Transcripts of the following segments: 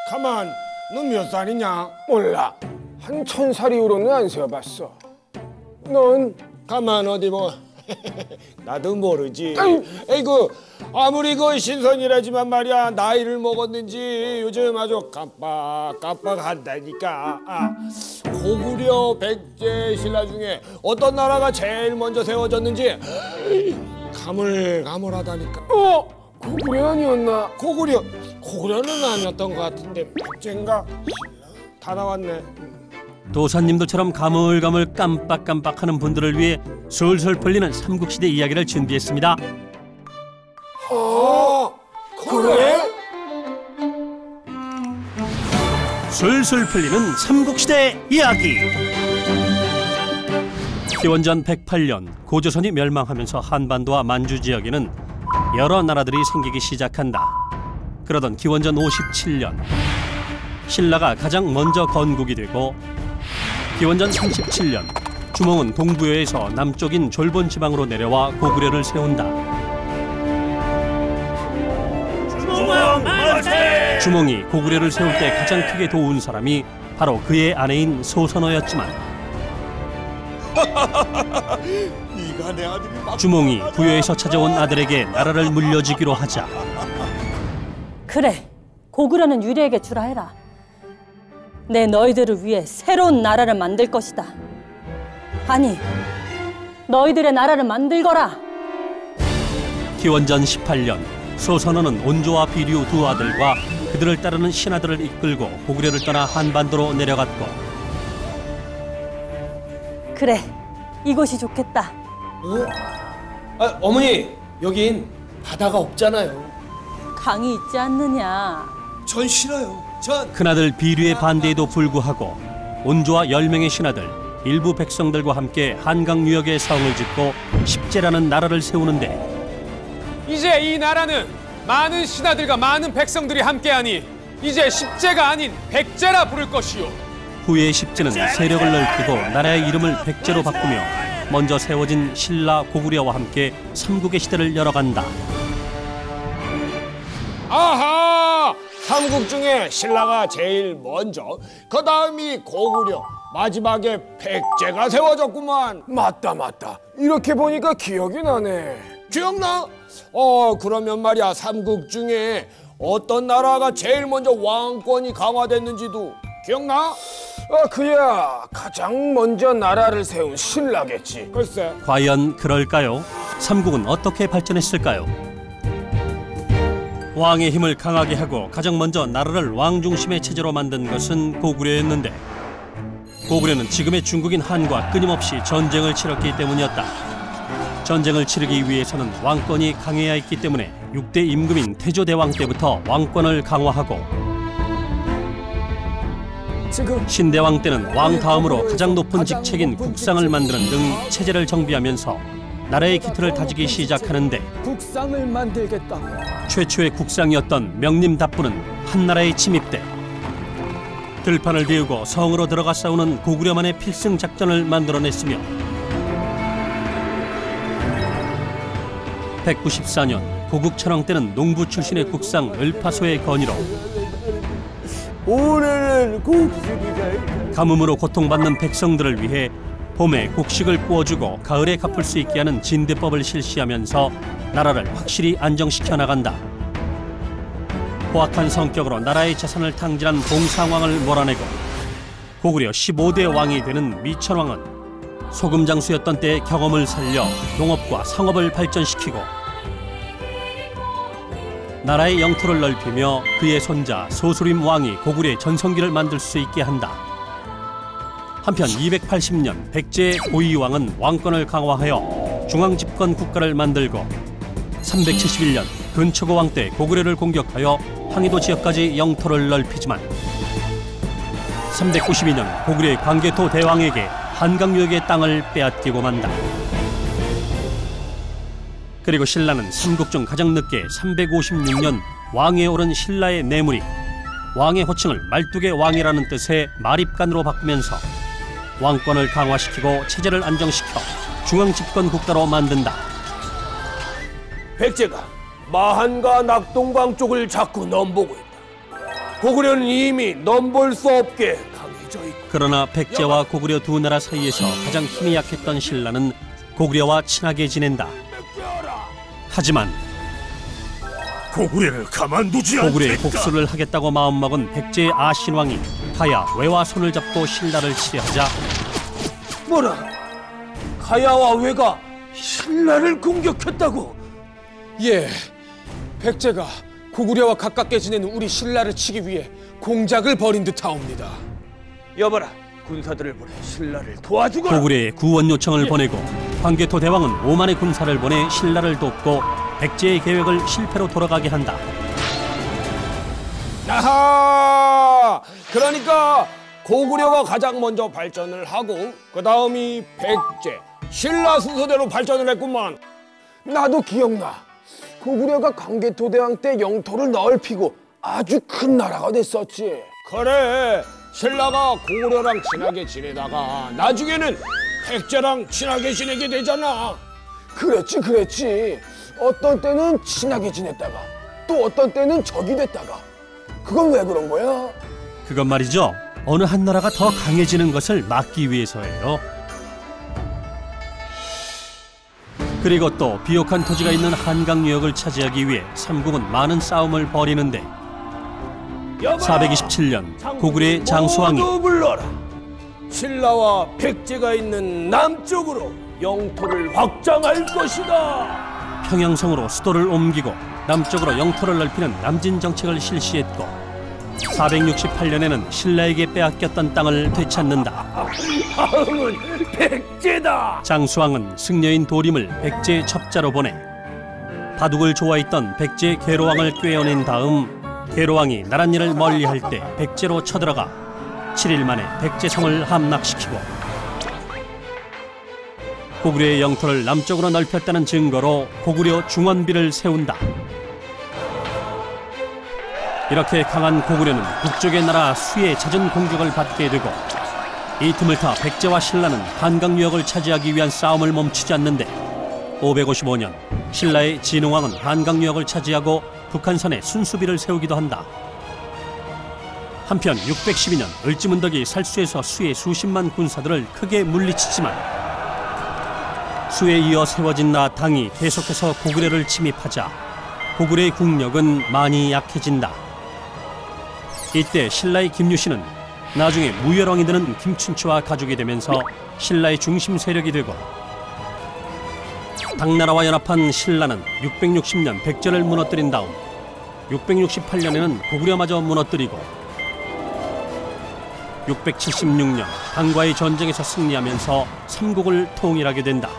가만, 너 몇 살이냐? 몰라. 한 1000살 이후로는 안 세어봤어. 넌? 가만 어디 뭐 나도 모르지. 에이구 아무리 그 신선이라지만 말이야 나이를 먹었는지 요즘 아주 깜빡깜빡한다니까. 고구려 백제 신라 중에 어떤 나라가 제일 먼저 세워졌는지 가물가물하다니까. 고구려 아니었나? 고구려는 아니었던 것 같은데 백제인가? 다 나왔네. 도사님들처럼 가물가물 깜빡깜빡하는 분들을 위해 솔솔 풀리는 삼국시대 이야기를 준비했습니다. 그래? 솔솔 풀리는 삼국시대 이야기. 기원전 108년 고조선이 멸망하면서 한반도와 만주 지역에는 여러 나라들이 생기기 시작한다. 그러던 기원전 57년 신라가 가장 먼저 건국이 되고 기원전 37년 주몽은 동부여에서 남쪽인 졸본 지방으로 내려와 고구려를 세운다. 주몽이 고구려를 세울 때 가장 크게 도운 사람이 바로 그의 아내인 소선어였지만 네가 내 아들이 주몽이 부여에서 찾아온 아들에게 나라를 물려주기로 하자 그래, 고구려는 유리에게 주라 해라. 내 너희들을 위해 새로운 나라를 만들 것이다. 아니, 너희들의 나라를 만들거라. 기원전 18년 소선어는 온조와 비류 두 아들과 그들을 따르는 신하들을 이끌고 고구려를 떠나 한반도로 내려갔고 그래, 이곳이 좋겠다. 어머니, 여긴 바다가 없잖아요. 강이 있지 않느냐. 전 싫어요. 전 큰아들 비류의 반대에도 불구하고 온조와 10명의 신하들 일부 백성들과 함께 한강 유역에 성을 짓고 십제라는 나라를 세우는데 이제 이 나라는 많은 신하들과 많은 백성들이 함께하니 이제 십제가 아닌 백제라 부를 것이요. 후에 십제는 세력을 넓히고 나라의 이름을 백제로 바꾸며 먼저 세워진 신라 고구려와 함께 삼국의 시대를 열어간다. 아하! 삼국 중에 신라가 제일 먼저, 그 다음이 고구려, 마지막에 백제가 세워졌구만. 맞다. 이렇게 보니까 기억이 나네. 기억나? 그러면 말이야 삼국 중에 어떤 나라가 제일 먼저 왕권이 강화됐는지도 기억나? 그야 가장 먼저 나라를 세운 신라겠지. 글쎄. 과연 그럴까요? 삼국은 어떻게 발전했을까요? 왕의 힘을 강하게 하고 가장 먼저 나라를 왕 중심의 체제로 만든 것은 고구려였는데 고구려는 지금의 중국인 한과 끊임없이 전쟁을 치렀기 때문이었다. 전쟁을 치르기 위해서는 왕권이 강해야 했기 때문에 6대 임금인 태조대왕 때부터 왕권을 강화하고 신대왕 때는 왕 다음으로 가장 높은 직책인 국상을 만드는 등 체제를 정비하면서 나라의 기틀을 다지기 시작하는데 국상을 만들겠다. 최초의 국상이었던 명림답부는 한나라에 침입돼 들판을 비우고 성으로 들어가 싸우는 고구려만의 필승 작전을 만들어냈으며 194년 고국천왕 때는 농부 출신의 국상 을파소의 건의로 올해는 곡식이다. 가뭄으로 고통받는 백성들을 위해 봄에 곡식을 구워주고 가을에 갚을 수 있게 하는 진대법을 실시하면서 나라를 확실히 안정시켜 나간다. 포악한 성격으로 나라의 재산을 탕진한 봉상왕을 몰아내고 고구려 15대 왕이 되는 미천왕은 소금 장수였던 때의 경험을 살려 농업과 상업을 발전시키고 나라의 영토를 넓히며 그의 손자 소수림 왕이 고구려의 전성기를 만들 수 있게 한다. 한편 280년 백제의 고이왕은 왕권을 강화하여 중앙집권 국가를 만들고 371년 근초고왕 때 고구려를 공격하여 황해도 지역까지 영토를 넓히지만 392년 고구려의 광개토 대왕에게 한강유역의 땅을 빼앗기고 만다. 그리고 신라는 삼국 중 가장 늦게 356년 왕위에 오른 신라의 내물이 왕의 호칭을 말뚝의 왕이라는 뜻의 마립간으로 바꾸면서 왕권을 강화시키고 체제를 안정시켜 중앙집권 국가로 만든다. 백제가 마한과 낙동강 쪽을 자꾸 넘보고 있다. 고구려는 이미 넘볼 수 없게 강해져 있고 그러나 백제와 고구려 두 나라 사이에서 가장 힘이 약했던 신라는 고구려와 친하게 지낸다. 하지만 고구려를 가만두지 고구려의 복수를 하겠다고 마음먹은 백제의 아신왕이 가야 외와 손을 잡고 신라를 치려하자 뭐라? 가야와 외가 신라를 공격했다고? 예, 백제가 고구려와 가깝게 지내는 우리 신라를 치기 위해 공작을 벌인 듯하옵니다. 여봐라, 군사들을 보내 신라를 도와주거라. 고구려에 구원 요청을 보내고 광개토 대왕은 5만의 군사를 보내 신라를 돕고 백제의 계획을 실패로 돌아가게 한다. 아하! 그러니까 고구려가 가장 먼저 발전을 하고 그 다음이 백제, 신라 순서대로 발전을 했구만. 나도 기억나. 고구려가 광개토대왕 때 영토를 넓히고 아주 큰 나라가 됐었지. 그래, 신라가 고구려랑 친하게 지내다가 나중에는 백제랑 친하게 지내게 되잖아. 그랬지. 어떤 때는 친하게 지냈다가 또 어떤 때는 적이 됐다가. 그건 왜 그런 거야? 그건 말이죠. 어느 한 나라가 더 강해지는 것을 막기 위해서예요. 그리고 또 비옥한 토지가 있는 한강 유역을 차지하기 위해 삼국은 많은 싸움을 벌이는데 427년 고구려의 장수왕이 모두 불러라. 신라와 백제가 있는 남쪽으로 영토를 확장할 것이다. 평양성으로 수도를 옮기고 남쪽으로 영토를 넓히는 남진 정책을 실시했고 468년에는 신라에게 빼앗겼던 땅을 되찾는다. 다음은 백제다. 장수왕은 승려인 도림을 백제의 첩자로 보내 바둑을 좋아했던 백제 계로왕을 꿰어낸 다음 계로왕이 나랏일을 멀리할 때 백제로 쳐들어가 7일 만에 백제성을 함락시키고 고구려의 영토를 남쪽으로 넓혔다는 증거로 고구려 중원비를 세운다. 이렇게 강한 고구려는 북쪽의 나라 수의 잦은 공격을 받게 되고 이 틈을 타 백제와 신라는 한강 유역을 차지하기 위한 싸움을 멈추지 않는데 555년 신라의 진흥왕은 한강 유역을 차지하고 북한산에 순수비를 세우기도 한다. 한편 612년 을지문덕이 살수에서 수의 수십만 군사들을 크게 물리치지만 수에 이어 세워진 나당이 계속해서 고구려를 침입하자 고구려의 국력은 많이 약해진다. 이때 신라의 김유신은 나중에 무열왕이 되는 김춘추와 가족이 되면서 신라의 중심 세력이 되고 당나라와 연합한 신라는 660년 백제를 무너뜨린 다음 668년에는 고구려마저 무너뜨리고 676년 당과의 전쟁에서 승리하면서 삼국을 통일하게 된다.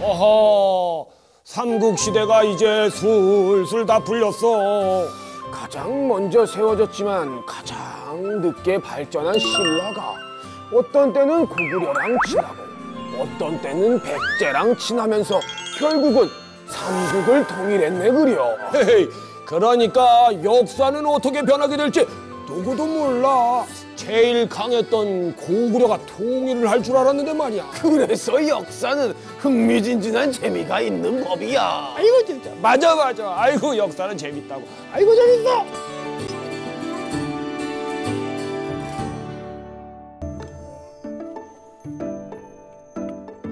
어허, 삼국시대가 이제 슬슬 다 풀렸어. 가장 먼저 세워졌지만 가장 늦게 발전한 신라가 어떤 때는 고구려랑 친하고 어떤 때는 백제랑 친하면서 결국은 삼국을 통일했네 그려. 헤헤이, 그러니까 역사는 어떻게 변하게 될지 누구도 몰라. 제일 강했던 고구려가 통일을 할 줄 알았는데 말이야. 그래서 역사는 흥미진진한 재미가 있는 법이야. 아이고 진짜 맞아. 아이고 역사는 재밌다고. 아이고 재밌어.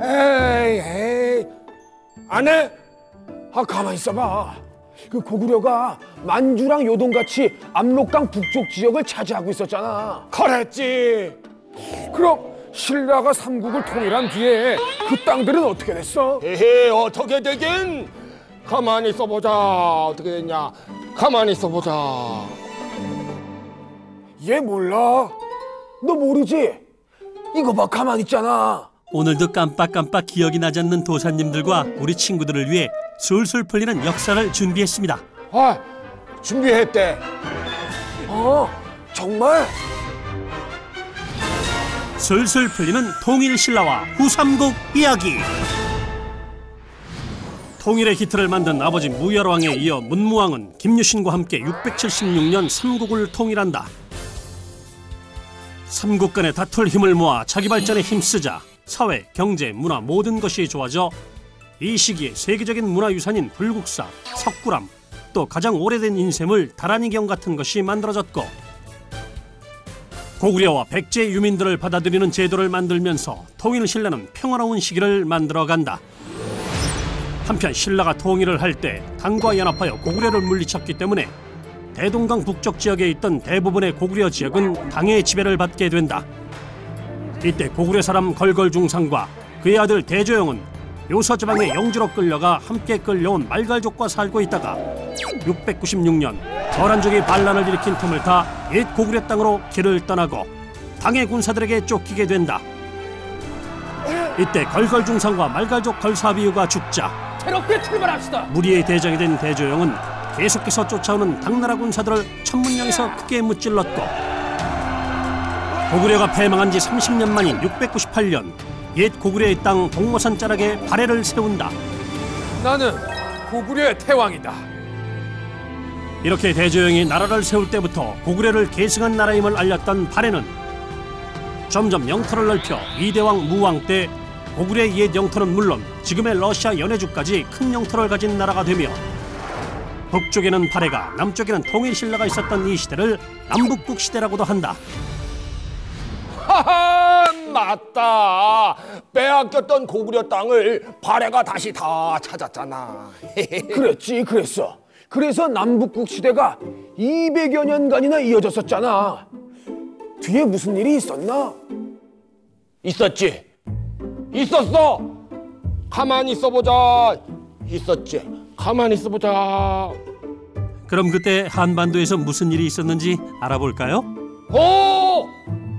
에이 안 해? 아 가만 있어봐. 그 고구려가 만주랑 요동같이 압록강 북쪽 지역을 차지하고 있었잖아. 그랬지. 그럼 신라가 삼국을 통일한 뒤에 그 땅들은 어떻게 됐어? 에헤 어떻게 되긴. 가만히 있어보자. 어떻게 됐냐. 가만히 있어보자. 얘 몰라? 너 모르지? 이거 봐 가만히 있잖아. 오늘도 깜빡깜빡 기억이 나지 않는 도사님들과 우리 친구들을 위해 술술 풀리는 역사를 준비했습니다. 아 준비했대. 정말? 술술 풀리는 통일신라와 후삼국 이야기. 통일의 기틀을 만든 아버지 무열왕에 이어 문무왕은 김유신과 함께 676년 삼국을 통일한다. 삼국 간에 다툴 힘을 모아 자기 발전에 힘쓰자 사회, 경제, 문화 모든 것이 좋아져 이 시기에 세계적인 문화유산인 불국사, 석굴암, 이것도 가장 오래된 인셈을 다란이경 같은 것이 만들어졌고, 고구려와 백제 유민들을 받아들이는 제도를 만들면서 통일 신라는 평화로운 시기를 만들어간다. 한편 신라가 통일을 할 때 당과 연합하여 고구려를 물리쳤기 때문에 대동강 북쪽 지역에 있던 대부분의 고구려 지역은 당의 지배를 받게 된다. 이때 고구려 사람 걸걸중상과 그의 아들 대조영은 요서지방의 영주로 끌려가 함께 끌려온 말갈족과 살고 있다가 696년 거란족이 반란을 일으킨 틈을 타 옛 고구려 땅으로 길을 떠나고 당의 군사들에게 쫓기게 된다. 이때 걸걸중상과 말갈족 걸사비유가 죽자 새롭게 출발합시다. 무리의 대장이 된 대조영은 계속해서 쫓아오는 당나라 군사들을 천문령에서 크게 무찔렀고, 고구려가 패망한 지 30년 만인 698년 옛 고구려의 땅 동모산 자락에 발해를 세운다. 나는 고구려의 태왕이다. 이렇게 대조영이 나라를 세울 때부터 고구려를 계승한 나라임을 알렸던 발해는 점점 영토를 넓혀 이대왕 무왕 때 고구려의 옛 영토는 물론 지금의 러시아 연해주까지 큰 영토를 가진 나라가 되며, 북쪽에는 발해가 남쪽에는 통일신라가 있었던 이 시대를 남북국 시대라고도 한다. 하하, 맞다. 빼앗겼던 고구려 땅을 발해가 다시 다 찾았잖아. 그랬지, 그랬어. 그래서 남북국 시대가 200여 년간이나 이어졌었잖아. 뒤에 무슨 일이 있었나? 있었지. 있었어. 가만히 있어보자. 있었지. 가만히 있어보자. 그럼 그때 한반도에서 무슨 일이 있었는지 알아볼까요?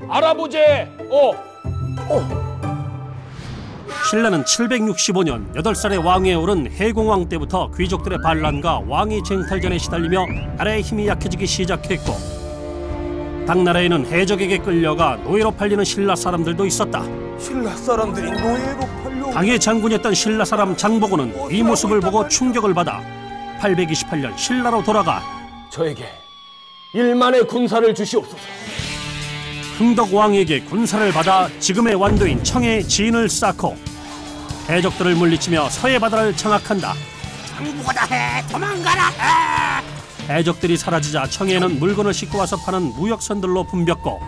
알아보지. 신라는 765년 8살의 왕위에 오른 해공왕 때부터 귀족들의 반란과 왕위 쟁탈전에 시달리며 나라의 힘이 약해지기 시작했고, 당나라에는 해적에게 끌려가 노예로 팔리는 신라 사람들도 있었다. 신라 사람들이 노예로 팔려. 당의 장군이었던 신라 사람 장보고는 이 모습을 보고 충격을 받아 828년 신라로 돌아가 저에게 일만의 군사를 주시옵소서. 흥덕 왕에게 군사를 받아 지금의 완도인 청에 진을 쌓고 해적들을 물리치며 서해 바다를 장악한다. 장보고다 해. 도망가라. 해적들이 사라지자 청해에는 물건을 싣고 와서 파는 무역선들로 붐볐고,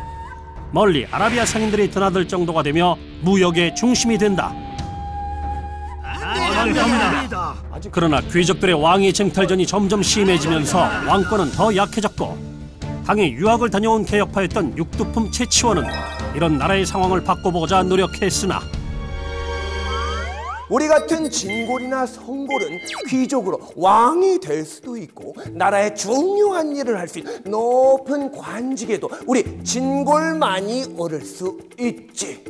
멀리 아라비아 상인들이 드나들 정도가 되며 무역의 중심이 된다. 그러나 귀족들의 왕위 쟁탈전이 점점 심해지면서 왕권은 더 약해졌고, 당에 유학을 다녀온 개혁파였던 육두품 채치원은 이런 나라의 상황을 바꿔보고자 노력했으나 우리 같은 진골이나 성골은 귀족으로 왕이 될 수도 있고 나라의 중요한 일을 할 수 있는 높은 관직에도 우리 진골만이 오를 수 있지.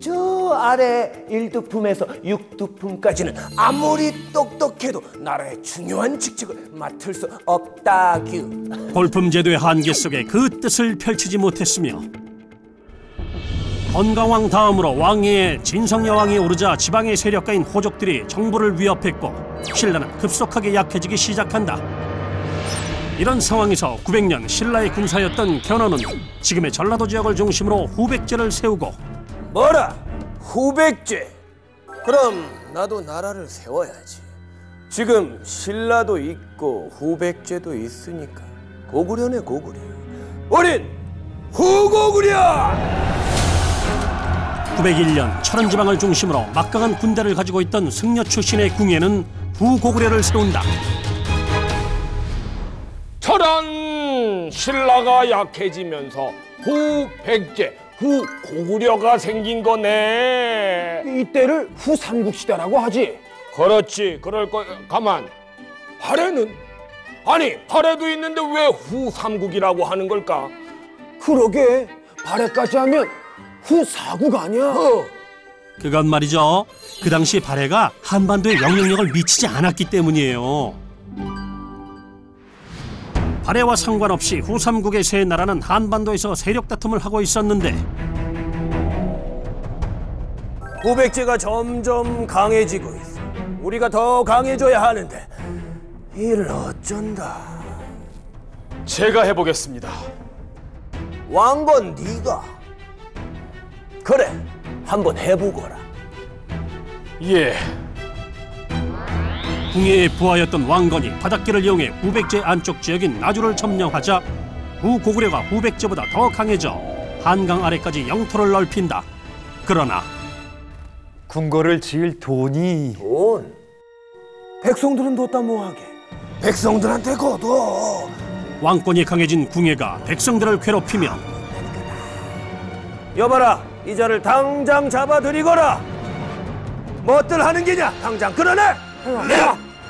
저 아래 1두품에서 6두품까지는 아무리 똑똑해도 나라의 중요한 직책을 맡을 수 없다규. 골품 제도의 한계 속에 그 뜻을 펼치지 못했으며, 건강왕 다음으로 왕위에 진성여왕이 오르자 지방의 세력가인 호족들이 정부를 위협했고, 신라는 급속하게 약해지기 시작한다. 이런 상황에서 900년 신라의 군사였던 견훤은 지금의 전라도 지역을 중심으로 후백제를 세우고, 뭐라? 후백제? 그럼 나도 나라를 세워야지. 지금 신라도 있고 후백제도 있으니까 고구려네 고구려. 우린 후고구려! 901년 철원지방을 중심으로 막강한 군대를 가지고 있던 승려 출신의 궁예는 후고구려를 세운다. 철원 신라가 약해지면서 후백제, 후고구려가 생긴 거네. 이때를 후삼국시대라고 하지. 그렇지. 그럴 거. 가만. 발해는? 아니, 발해도 있는데 왜 후삼국이라고 하는 걸까? 그러게, 발해까지 하면 후사국 아니야? 그건 말이죠, 그 당시 발해가 한반도에 영향력을 미치지 않았기 때문이에요. 발해와 상관없이 후삼국의 세 나라는 한반도에서 세력 다툼을 하고 있었는데, 후백제가 점점 강해지고 있어. 우리가 더 강해져야 하는데 이를 어쩐다. 제가 해보겠습니다. 왕건 네가. 그래, 한번 해보거라. 예. 궁예에 부하였던 왕건이 바닷길을 이용해 후백제 안쪽 지역인 나주를 점령하자 후고구려가 후백제보다 더 강해져 한강 아래까지 영토를 넓힌다. 그러나 궁궐을 지을 돈이 돈? 백성들은 뒀다 뭐하게? 백성들한테 거둬. 왕권이 강해진 궁예가 백성들을 괴롭히며 여봐라, 이 자를 당장 잡아들이거라. 뭐들 하는 게냐? 당장 끌어내.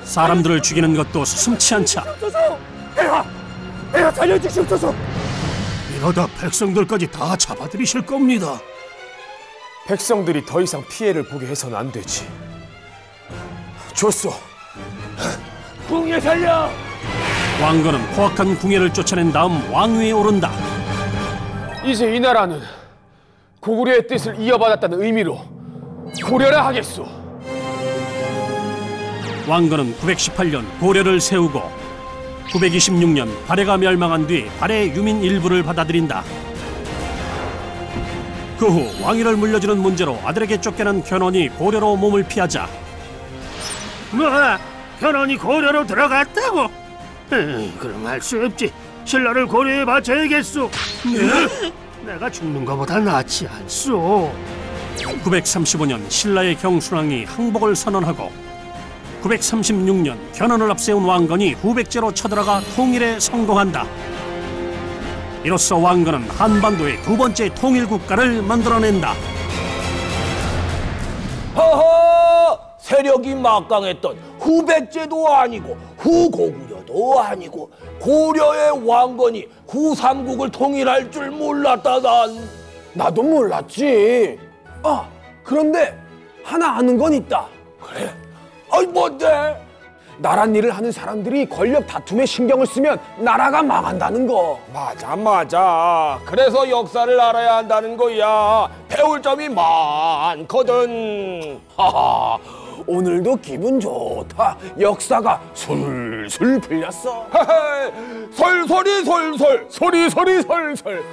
사람들을 죽이는 것도 스슴치 않자 내가 살려주시옵소서. 이러다 백성들까지 다 잡아들이실 겁니다. 백성들이 더 이상 피해를 보게 해서는 안 되지. 좋소. 궁예 살려. 왕건은 포악한 궁예를 쫓아낸 다음 왕위에 오른다. 이제 이 나라는 고구려의 뜻을 이어받았다는 의미로 고려라 하겠소. 왕건은 918년 고려를 세우고 926년 발해가 멸망한 뒤 발해 유민 일부를 받아들인다. 그 후 왕위를 물려주는 문제로 아들에게 쫓겨난 견훤이 고려로 몸을 피하자 뭐? 견훤이 고려로 들어갔다고? 그럼 할 수 없지. 신라를 고려에 바쳐야겠소. 내가 죽는 것보다 낫지 않소. 935년 신라의 경순왕이 항복을 선언하고 936년 견훤을 앞세운 왕건이 후백제로 쳐들어가 통일에 성공한다. 이로써 왕건은 한반도의 두 번째 통일 국가를 만들어낸다. 허허! 세력이 막강했던 후백제도 아니고 후고구려도 아니고 고려의 왕건이 후삼국을 통일할 줄 몰랐다 난. 나도 몰랐지. 아, 그런데 하나 아는 건 있다. 그래? 아이 뭔데? 나란 일을 하는 사람들이 권력 다툼에 신경을 쓰면 나라가 망한다는 거. 맞아. 그래서 역사를 알아야 한다는 거야. 배울 점이 많거든. 하하. 오늘도 기분 좋다. 역사가 술술 풀렸어. 헤헤. 솔솔이 솔솔. 소리 솔솔.